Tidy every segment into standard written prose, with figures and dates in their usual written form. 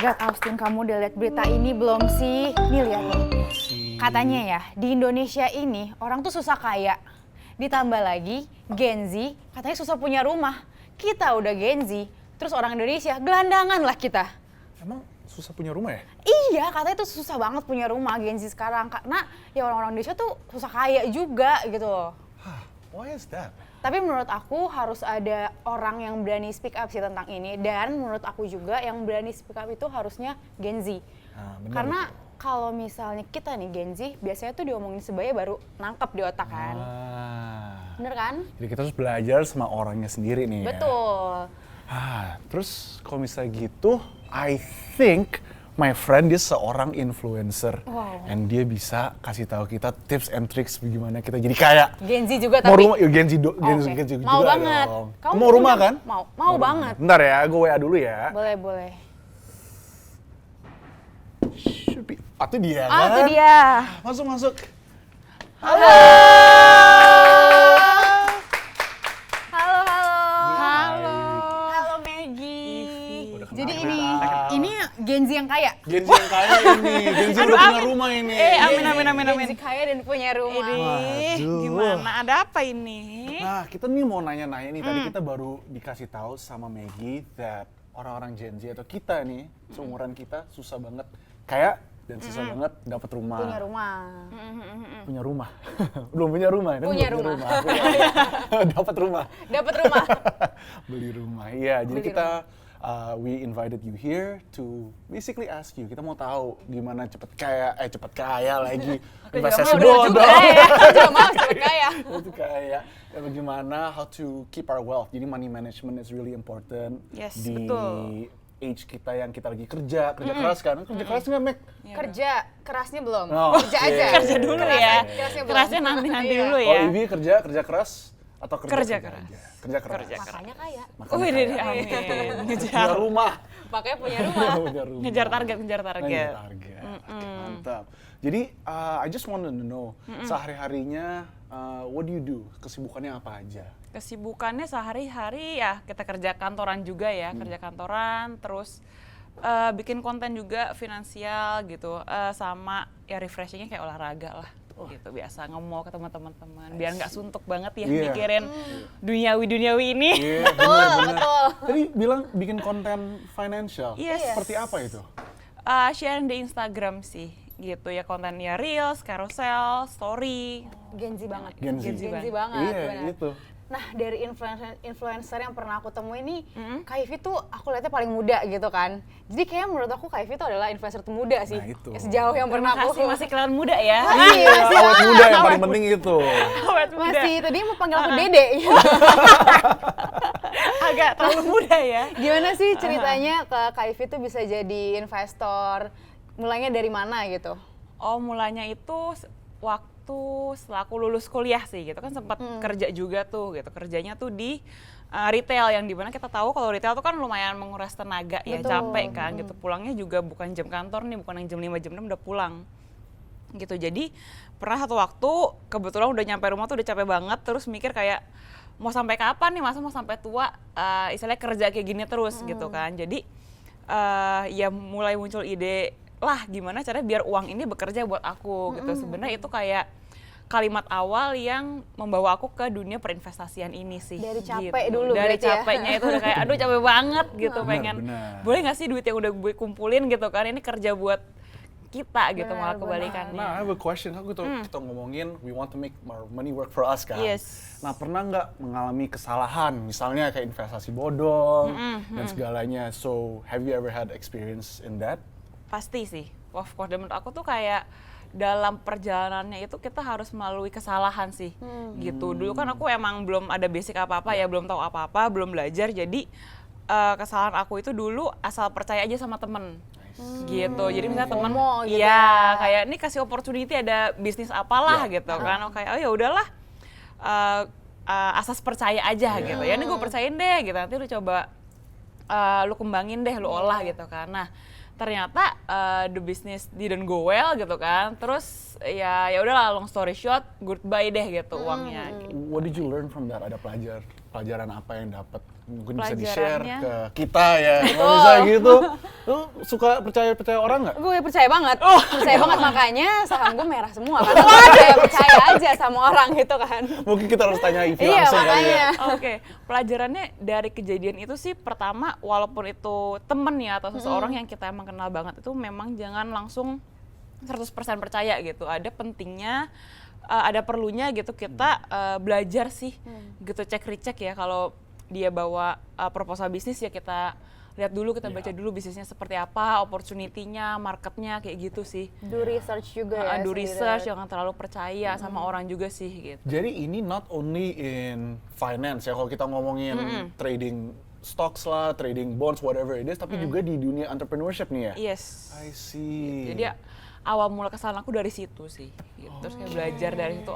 God, Austin, kamu udah lihat berita ini belum sih? Nih lihat nih. Katanya ya, di Indonesia ini orang tuh susah kaya. Ditambah lagi Gen Z katanya susah punya rumah. Kita udah Gen Z, terus orang Indonesia gelandangan lah kita. Emang susah punya rumah ya? Iya, katanya tuh susah banget punya rumah Gen Z sekarang. Karena ya orang-orang Indonesia tuh susah kaya juga gitu loh. Hah, why is that? Tapi menurut aku harus ada orang yang berani speak up sih tentang ini. Dan menurut aku juga yang berani speak up itu harusnya Gen Z. Bener Karena itu. kalau misalnya kita nih Gen Z, biasanya tuh diomongin sebaya baru nangkep di otak kan. Bener kan? Jadi kita harus belajar sama orangnya sendiri nih ya. Betul. Terus kalau misalnya gitu, I think my friend dia seorang influencer. Wow. And dia bisa kasih tahu kita tips and tricks bagaimana kita jadi kaya. Gen Z juga Mau tapi. rumah, ya Gen Z, Oke. Gen Z juga Mau banget. dong. Kamu Mau rumah punya- kan? Mau banget. Bentar ya, gue WA dulu ya. Boleh, boleh. Should be- Itu dia kan? Itu dia. Masuk, masuk. Halo. Halo, halo. Halo. Halo Maggie. Udah kenal Jadi kita. ini Gen Z yang kaya. Gen Z yang kaya ini, Gen Z udah punya rumah ini. Amin. Gen Z kaya dan punya rumah. Waduh. Gimana? Ada apa ini? Nah, kita nih mau nanya-nanya nih, tadi kita baru dikasih tahu sama Maggie that orang-orang Gen Z atau kita nih, seumuran kita susah banget kaya dan susah banget dapat rumah. Punya rumah. Punya rumah. Belum punya rumah, kan? Punya Belum rumah. Dapat rumah. Dapat rumah. Beli rumah. Iya, jadi Beli kita we invited you here to basically ask you. Kita mau tahu gimana cepet kaya lagi. Investasi Udah juga bodong. ya. Aku juga mau cepet kaya. Itu kaya. Ya, bagaimana how to keep our wealth. Jadi money management is really important Yes, di betul. age kita yang kita lagi kerja keras kan. Kerja keras nggak, Meg? Kerja kerasnya belum. Oh, Kerja oke. aja. Kerja dulu ya. Kerasnya belum. Kerasnya nanti Iya. dulu Oh, ya. Ibi kerja keras atau kerja Kerja aja? keras. Kerja keras. Kerja keras. Makanya kaya. Makanya Wih, kaya. amin. Punya Ngejar, rumah. Makanya punya rumah. Punya rumah. ngejar target. Ngejar target. Oke, mantap. Jadi I just wanted to know sehari-harinya what do you do? Kesibukannya apa aja? Kesibukannya sehari-hari ya kita kerja kantoran juga ya, kerja kantoran, terus bikin konten juga finansial gitu, sama ya refreshingnya kayak olahraga lah. Gitu biasa nge-mall ketemu teman-teman biar nggak suntuk banget ya Iya. mikirin duniawi ini. Iya, benar. Tadi bilang bikin konten financial. Yes. Seperti apa itu? Sharing di Instagram sih gitu ya, kontennya reels, carousel, story. Gen Z banget. Gen Z. Gen Z banget. Iya, benar. itu. Nah, dari influencer yang pernah aku temui nih, Kak Ivy tuh aku lihatnya paling muda gitu kan. Jadi kayaknya menurut aku Kak Ivy tuh adalah influencer termuda sih. Nah, itu. Ya, sejauh yang pernah Terima aku. kasih, masih kelihatan muda ya. Awet muda yang paling penting itu. Awet muda. Masih, tadi mau panggil aku Dede. Agak terlalu muda ya. Gimana sih ceritanya ke Kak Ivy tuh bisa jadi investor? Mulainya dari mana gitu? Oh, mulanya itu waktu setelah aku lulus kuliah sih gitu kan, sempat kerja juga tuh gitu. Kerjanya tuh di retail yang dimana kita tahu kalau retail tuh kan lumayan menguras tenaga ya, Betul. capek kan gitu. Pulangnya juga bukan jam kantor nih, bukan yang jam 5 jam 6 udah pulang. Gitu. Jadi pernah satu waktu kebetulan udah nyampe rumah tuh udah capek banget, terus mikir kayak mau sampai kapan nih, masa mau sampai tua istilahnya kerja kayak gini terus gitu kan. Jadi ya mulai muncul ide lah gimana caranya biar uang ini bekerja buat aku gitu. Sebenarnya itu kayak kalimat awal yang membawa aku ke dunia perinvestasian ini sih. Dari capek gitu. dulu Dari berarti ya? capeknya itu udah kayak aduh capek banget gitu, Benar, pengen benar. boleh nggak sih duit yang udah gue kumpulin gitu kan ini kerja buat kita gitu, Benar, malah benar. kebalikannya. Nah, I have a question. Kan kita ngomongin we want to make our money work for us kan. Yes. Nah, pernah nggak mengalami kesalahan, misalnya kayak investasi bodong dan segalanya. So, have you ever had experience in that? Pasti sih, of course. Dan menurut aku tuh kayak dalam perjalanannya itu kita harus melalui kesalahan sih, gitu. Dulu kan aku emang belum ada basic apa-apa ya, belum tahu apa-apa, belum belajar. Jadi kesalahan aku itu dulu asal percaya aja sama temen, gitu. Jadi misalnya temen, FOMO gitu iya ya. kayak ini kasih opportunity ada bisnis apalah gitu kan. Oh, kayak oh ya udahlah, asas percaya aja gitu. Ya ini gue percayain deh gitu. Nanti lu coba lu kembangin deh, lu olah gitu kan. Nah ternyata the business didn't go well gitu kan. Terus ya udahlah, long story short, goodbye deh gitu uangnya. What did you learn from that? Ada pelajaran apa yang dapat? Mungkin bisa di-share Pelajarannya? ke kita ya. Kalau bisa gitu. Lu suka percaya orang nggak? Gue percaya banget, percaya banget, makanya saham gue merah semua kan. Percaya aja sama orang gitu kan. Mungkin kita harus tanya Ivy Iya, langsung kali ya. makanya. Oke, pelajarannya dari kejadian itu sih pertama walaupun itu temen ya atau seseorang yang kita emang kenal banget itu memang jangan langsung 100% percaya gitu. Ada pentingnya, ada perlunya gitu kita belajar sih gitu, cek recheck ya. Kalau dia bawa proposal bisnis ya kita lihat dulu, kita baca dulu bisnisnya seperti apa, opportunity-nya, marketnya kayak gitu sih. Do research juga ya. Do sendiri. research, jangan terlalu percaya sama orang juga sih gitu. Jadi ini not only in finance ya, kalau kita ngomongin trading stocks lah, trading bonds, whatever it is, tapi juga di dunia entrepreneurship nih ya? Yes. I see. Jadi awal mula kesalahan aku dari situ sih. Gitu. Terus kayak belajar dari situ,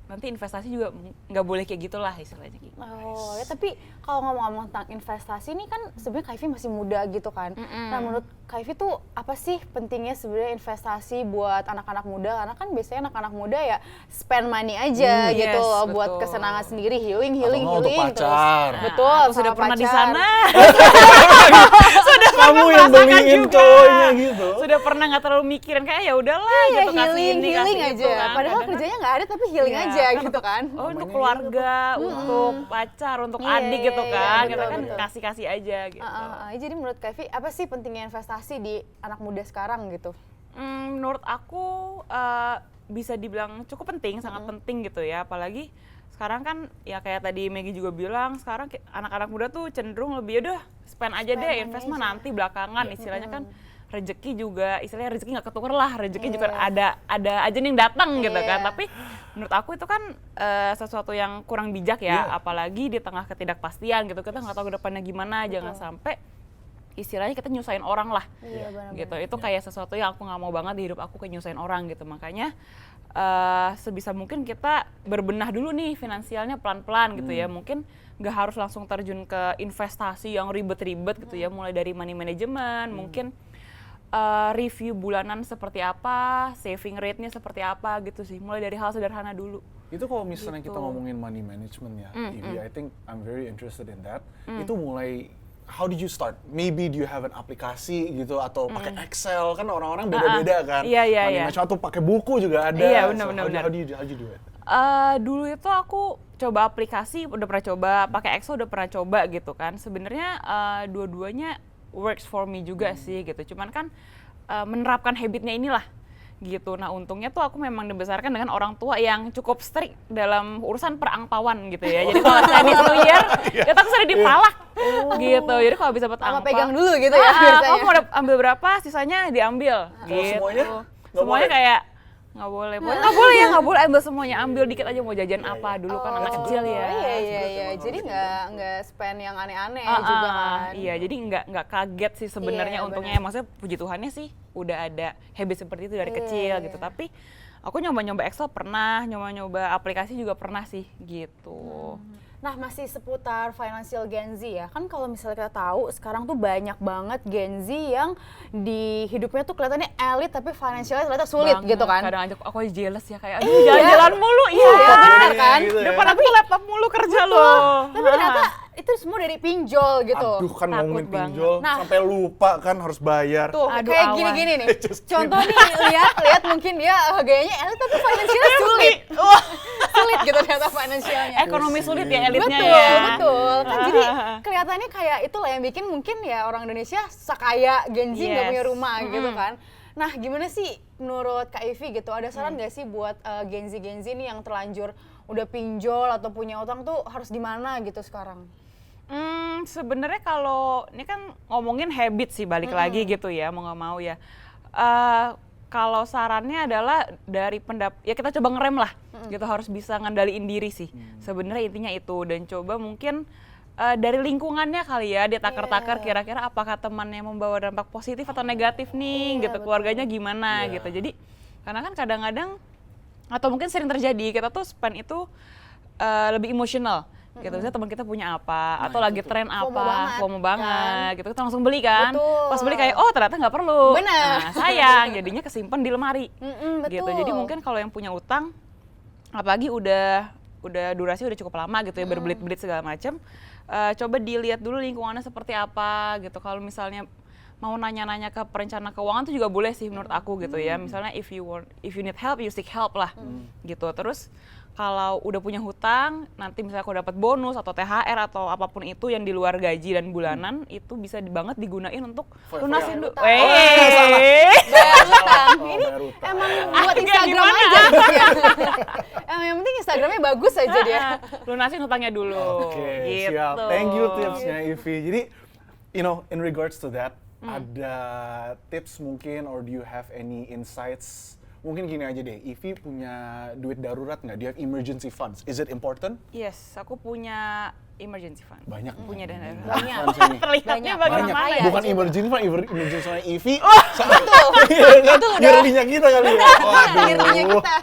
nanti investasi juga nggak boleh kayak gitulah istilahnya gitu. Oh ya, tapi kalau ngomong-ngomong tentang investasi ini kan sebenarnya Kak Ivy masih muda gitu kan. Nah menurut Kak Ivy tuh apa sih pentingnya sebenarnya investasi buat anak-anak muda? Karena kan biasanya anak-anak muda ya spend money aja gitu yes, loh buat betul. kesenangan sendiri, healing Atau untuk terus. pacar. Betul, Aku sudah sama pernah di pacar. sana. Kamu yang beliin juga. cowoknya gitu. Sudah pernah nggak terlalu mikirin kayak ya udahlah Iya, gitu, kasih ini healing kasih aja. itu kan. Padahal Kadang kerjanya nggak ada tapi healing Iya, aja kan gitu kan. untuk keluarga, untuk pacar, untuk Iya, adik gitu iya, kan. betul, Kita kan betul. kasih-kasih aja gitu. Jadi menurut Kak Ivy apa sih pentingnya investasi di anak muda sekarang gitu? Menurut aku bisa dibilang cukup penting, sangat penting gitu ya. Apalagi sekarang kan ya kayak tadi Maggie juga bilang, sekarang anak-anak muda tuh cenderung lebih udah spend aja deh, invest mah nanti belakangan. Istilahnya kan rezeki juga, istilahnya rezeki nggak ketukar lah, rezeki juga ada aja nih yang datang gitu kan. Tapi menurut aku itu kan sesuatu yang kurang bijak ya, apalagi di tengah ketidakpastian gitu. Kita nggak tahu ke depannya gimana, jangan sampai istilahnya kita nyusahin orang lah. Iya, benar-benar. Gitu. Itu kayak sesuatu yang aku nggak mau banget di hidup aku, kayak nyusahin orang gitu. Makanya sebisa mungkin kita berbenah dulu nih finansialnya pelan-pelan gitu ya. Mungkin nggak harus langsung terjun ke investasi yang ribet-ribet gitu ya. Mulai dari money management, mungkin review bulanan seperti apa, saving rate-nya seperti apa gitu sih. Mulai dari hal sederhana dulu. Itu kalau misalnya Gitu. kita ngomongin money management ya, Ivy, I think I'm very interested in that. Itu mulai, how did you start? Maybe do you have an aplikasi gitu atau pakai Excel, kan orang-orang beda-beda kan. Iya, iya, money iya. management atau pakai buku juga ada. Iya, benar, So, benar, benar. How do you do it? Dulu itu aku coba aplikasi, udah pernah coba, pakai Excel udah pernah coba gitu kan. Sebenarnya dua-duanya works for me juga sih gitu. Cuman kan menerapkan habitnya inilah gitu. Nah untungnya tuh aku memang dibesarkan dengan orang tua yang cukup strict dalam urusan perangpauan gitu ya. Jadi kalau Chinese New Year, kita tuh sering dipalak gitu. Jadi kalau bisa dapat Sama angpau, pegang dulu gitu ya biasanya. kamu mau ambil berapa, sisanya diambil Kalau gitu. semuanya? Nggak Semuanya boleh? kayak nggak boleh nggak boleh ambil semuanya, ambil dikit aja, mau jajan apa dulu kan anak kecil ya. Iya. Jadi nggak spend yang aneh-aneh juga kan. Iya, jadi nggak kaget sih sebenarnya. Iya, Untungnya maksudnya puji Tuhannya sih udah ada habit seperti itu dari kecil gitu. Tapi aku nyoba-nyoba Excel pernah, nyoba-nyoba aplikasi juga pernah sih gitu. Nah, masih seputar financial Gen Z ya. Kan kalau misalnya kita tahu sekarang tuh banyak banget Gen Z yang di hidupnya tuh kelihatannya elit tapi financialnya ternyata sulit Banget. gitu kan. Kadang aja aku jealous ya kayak aduh jalan-jalan mulu Iya, benar Iya, kan? gitu ya. Depan aku laptop mulu kerja loh. Tapi ternyata itu semua dari pinjol gitu. Aduh kan Takut ngomongin banget. pinjol, Nah. sampai lupa kan harus bayar. Tuh, Aduh, kayak awan. gini-gini nih. Just Contoh nih, lihat mungkin dia gayanya elit tapi financialnya sulit. Sulit gitu ternyata financialnya. Ekonomi sulit ya elitnya Betul, ya. betul. Kan jadi kelihatannya kayak itulah yang bikin mungkin ya orang Indonesia sekaya Gen Z nggak Yes. punya rumah gitu kan. Nah, gimana sih menurut Kak Ivy gitu? Ada saran nggak sih buat Gen Z nih yang terlanjur udah pinjol atau punya utang tuh harus di mana gitu sekarang? Sebenarnya kalau ini kan ngomongin habit sih, balik lagi gitu ya, mau nggak mau ya. Kalau sarannya adalah dari ya kita coba ngerem lah, gitu, harus bisa ngandaliin diri sih. Sebenarnya intinya itu, dan coba mungkin dari lingkungannya kali ya, dia takar-takar kira-kira apakah temannya membawa dampak positif atau negatif nih, gitu, keluarganya gimana gitu. Jadi karena kan kadang-kadang atau mungkin sering terjadi kita tuh spend itu lebih emosional. Gitu, misalnya teman kita punya apa, atau lagi tren apa, FOMO banget, gitu, kita langsung beli kan. Betul. Pas beli kayak, oh ternyata nggak perlu. Bener. Nah, sayang, jadinya kesimpan di lemari. Gitu, Betul. jadi mungkin kalau yang punya utang, apalagi udah durasi udah cukup lama gitu ya, berbelit-belit segala macam, coba dilihat dulu lingkungannya seperti apa gitu. Kalau misalnya mau nanya-nanya ke perencana keuangan tuh juga boleh sih menurut aku gitu ya. Misalnya if you need help, you seek help lah gitu. Terus kalau udah punya hutang, nanti misalnya aku dapat bonus atau THR atau apapun itu yang di luar gaji dan bulanan, itu bisa banget digunain untuk lunasin dulu. Bayar hutang. Ini bayar hutang. emang buat Instagram aja. Emang yang penting Instagramnya bagus aja dia. Lunasin hutangnya dulu. Oke, gitu. siap. Thank you tipsnya Ivi. Jadi, in regards to that, ada tips mungkin, or do you have any insights? Mungkin gini aja deh, Ivi punya duit darurat nggak? Do you have emergency funds? Is it important? Yes, aku punya emergency fund. Banyak. Punya dana darurat. Banyak. Funds ini. Terlihatnya Banyak. bagaimana Banyak. ya? Bukan emergency fund, emergency fund Ivi. Itu udah. Nyerinya kita kali ya. Akhirnya kita.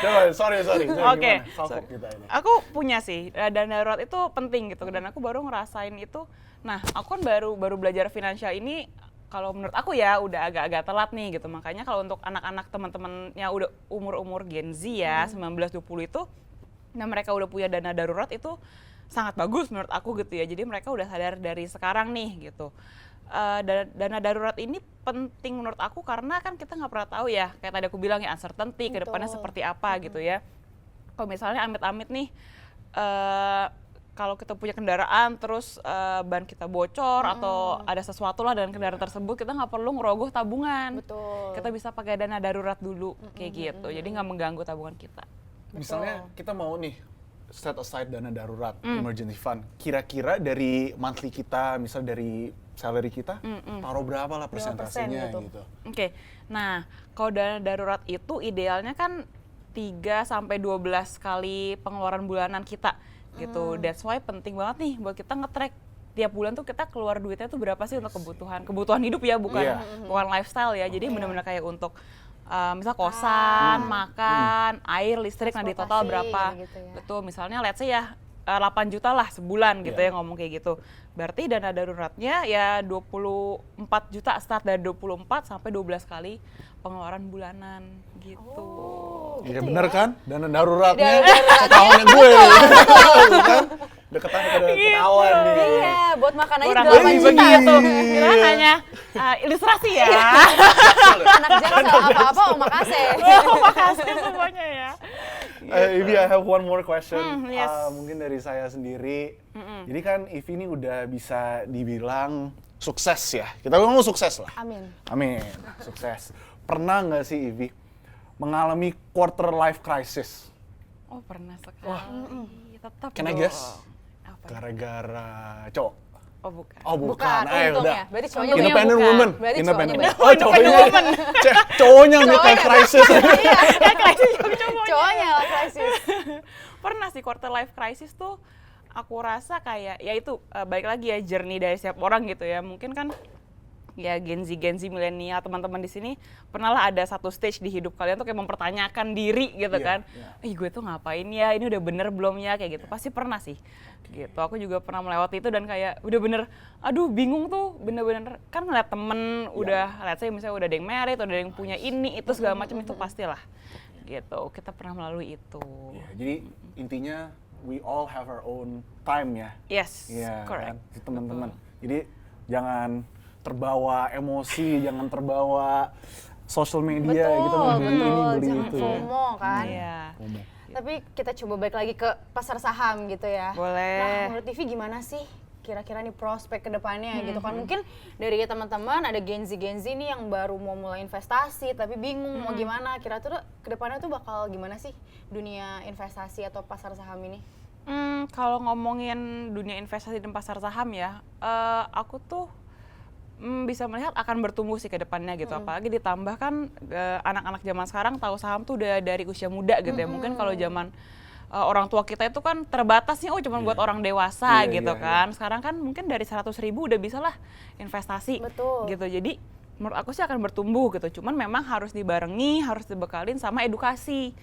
Coba, sorry. Oke. Gimana? Salfok kita ini. Aku punya sih, dana darurat itu penting gitu, dan aku baru ngerasain itu. Nah, aku kan baru belajar finansial ini, kalau menurut aku ya udah agak-agak telat nih gitu. Makanya kalau untuk anak-anak teman-temannya udah umur-umur Gen Z ya, 19-20 itu, nah mereka udah punya dana darurat itu sangat bagus menurut aku gitu ya. Jadi mereka udah sadar dari sekarang nih gitu. Dana darurat ini penting menurut aku karena kan kita nggak pernah tahu ya, kayak tadi aku bilang ya, uncertainty ke depannya seperti apa gitu ya. Kalau misalnya amit-amit nih, kalau kita punya kendaraan terus ban kita bocor atau ada sesuatu lah dengan kendaraan tersebut, kita nggak perlu ngerogoh tabungan. Betul. Kita bisa pakai dana darurat dulu kayak gitu. Jadi nggak mengganggu tabungan kita. Misalnya kita mau nih set aside dana darurat, emergency fund. Kira-kira dari monthly kita, misal dari salary kita, taruh berapa lah persentasenya gitu. Oke. Nah, kalau dana darurat itu idealnya kan 3 sampai 12 kali pengeluaran bulanan kita gitu. That's why penting banget nih buat kita nge-track tiap bulan tuh kita keluar duitnya tuh berapa sih untuk kebutuhan hidup ya, bukan lifestyle ya. Jadi benar-benar kayak untuk misal kosan, makan, air, listrik, nah di total berapa. gitu ya. Betul, misalnya let's say ya 8 juta lah sebulan gitu ya, ngomong kayak gitu. Berarti dana daruratnya ya 24 juta, start dari 24 sampai 12 kali pengeluaran bulanan gitu. Iya bener kan? Dana daruratnya ketahuannya gue. Kan? Deketan ke ketahuan nih. Iya, buat makan aja Kurang 8 lebih juta. begitu. Kira hanya ilustrasi ya. Anak jaksel apa-apa omakase. Makasih semuanya ya. Ivi, I have one more question. Yes. Mungkin dari saya sendiri. Jadi kan Ivi ini udah bisa dibilang sukses ya. Kita ngomong sukses lah. Amin. Sukses. Pernah nggak sih Ivi mengalami quarter life crisis? Oh, pernah sekali. Tetap Can I dong. guess? Apa? Gara-gara cowok? Oh, bukan. Oh bukan. Bukan, untung udah. ya. Berarti cowoknya Independent bukan. woman. Berarti Independent cowoknya woman. Oh cowoknya. Cowoknya midlife crisis. Cowoknya lah krisis. Pernah sih quarter life crisis tuh aku rasa kayak ya itu balik lagi ya journey dari setiap orang gitu ya. Mungkin kan ya Gen Z milenial teman-teman di sini pernah lah ada satu stage di hidup kalian tuh kayak mempertanyakan diri gitu kan. Ih gue tuh ngapain ya, ini udah bener belum ya, kayak gitu. Pasti pernah sih gitu. Aku juga pernah melewati itu dan kayak udah bener aduh bingung tuh, bener-bener kan ngeliat temen udah lihat saya misalnya udah ada yang married, udah ada yang punya ini itu segala macam, itu pastilah gitu. Kita pernah melalui itu. Jadi intinya we all have our own time ya. Yes, Iya, correct. kan, teman-teman. Jadi jangan terbawa emosi, jangan terbawa social media gitu, beli ini beli jangan itu ya. FOMO kan. Iya. FOMO. Tapi kita coba balik lagi ke pasar saham gitu ya. Boleh. Nah, menurut TV gimana sih kira-kira nih prospek ke depannya gitu kan. Mungkin dari teman-teman ada Gen Z nih yang baru mau mulai investasi tapi bingung mau gimana. Kira-kira ke depannya tuh bakal gimana sih dunia investasi atau pasar saham ini? Kalau ngomongin dunia investasi dan pasar saham ya, aku tuh bisa melihat akan bertumbuh sih ke depannya gitu. Apalagi ditambah kan anak-anak zaman sekarang tahu saham tuh udah dari usia muda gitu ya. Mungkin kalau zaman orang tua kita itu kan terbatasnya cuma buat orang dewasa gitu kan. Sekarang kan mungkin dari 100.000 udah bisa lah investasi. Betul. Gitu. Jadi menurut aku sih akan bertumbuh gitu. Cuman memang harus dibarengi, harus dibekalin sama edukasi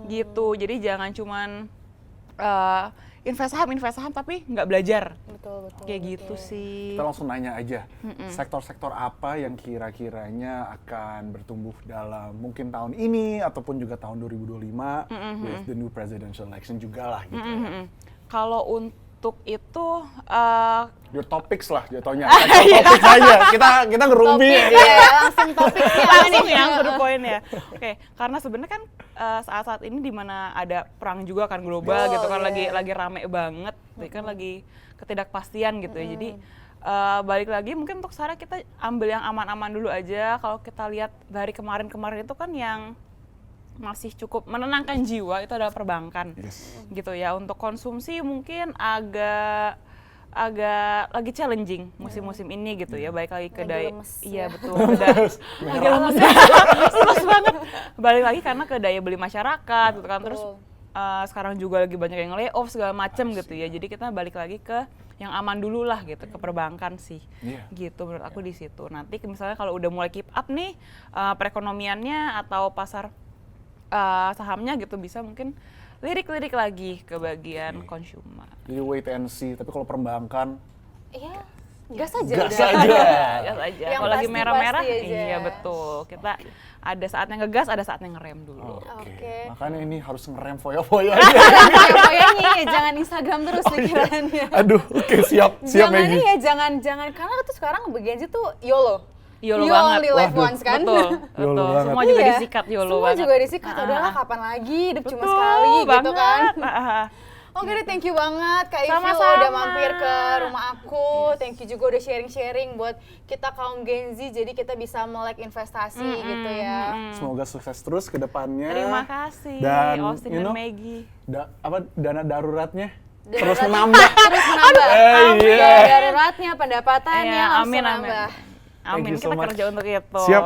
gitu. Jadi jangan cuman invest saham tapi nggak belajar. Betul. Kayak gitu sih. Kita langsung nanya aja, sektor-sektor apa yang kira-kiranya akan bertumbuh dalam mungkin tahun ini ataupun juga tahun 2025 with the new presidential election juga lah gitu. Kalau untuk itu Your topics lah jatuhnya. Topik aja. Kita ngerumpi. Iya, langsung topiknya langsung nih. yang to the point ya. Oke, karena sebenarnya kan saat-saat ini di mana ada perang juga kan global gitu kan, lagi rame banget, kan lagi ketidakpastian gitu ya. Jadi balik lagi mungkin untuk Sarah kita ambil yang aman-aman dulu aja. Kalau kita lihat dari kemarin-kemarin itu kan yang masih cukup menenangkan jiwa itu adalah perbankan, gitu ya. Untuk konsumsi mungkin agak lagi challenging musim-musim ini gitu ya. Baik lagi ke daya, iya betul, lagi lemes, lemes banget. Balik lagi karena ke daya beli masyarakat gitu kan. Terus sekarang juga lagi banyak yang layoff segala macem gitu ya. Jadi kita balik lagi ke yang aman dulu lah gitu, ke perbankan sih. Gitu menurut aku di situ. Nanti misalnya kalau udah mulai keep up nih perekonomiannya atau pasar sahamnya gitu, bisa mungkin lirik-lirik lagi ke bagian consumer. Jadi wait and see, tapi kalau perbankan Iya, gas aja. gas aja. Gas aja. Yang Kalau lagi pasti-pasti merah-merah, aja. iya betul. Kita ada saatnya ngegas, ada saatnya ngerem dulu. Oke. Makanya ini harus ngerem foya-foya aja. Kayaknya ya jangan Instagram terus pikirannya. Aduh, oke siap Jangan Maggie. nih ya, jangan karena tuh sekarang Gen Z tuh YOLO. YOLO banget. only live once kan? Betul, YOLO betul. banget. Semua juga Iya. disikat YOLO Semua banget. juga disikat, udahlah kapan lagi, hidup cuma Betul sekali gitu banget. kan. Oke deh, thank you banget Kak Ivi Sama-sama. udah mampir ke rumah aku. Thank you juga udah sharing-sharing buat kita kaum Gen Z, jadi kita bisa melek investasi gitu ya. Semoga sukses terus ke depannya. Terima kasih, Dan Austin you dan know, Maggie. dana daruratnya terus Darurat- menambah. Terus menambah. Iya. Dana daruratnya, pendapatannya Iya, langsung amin, amin. nambah. Amin, you so kita much. kerja untuk itu. Siap.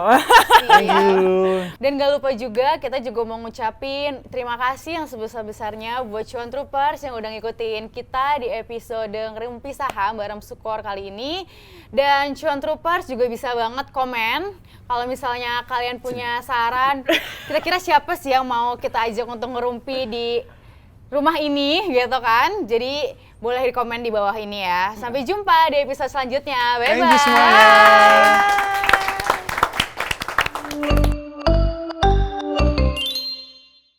Thank you. Dan gak lupa juga, kita juga mau ngucapin terima kasih yang sebesar-besarnya buat Cuan Troopers yang udah ngikutin kita di episode Ngerumpi Saham bareng Sukor kali ini. Dan Cuan Troopers juga bisa banget komen kalau misalnya kalian punya saran, kira-kira siapa sih yang mau kita ajak untuk ngerumpi di rumah ini gitu kan. Jadi boleh di komen di bawah ini ya. Sampai jumpa di episode selanjutnya. Bye-bye. Thank you semuanya.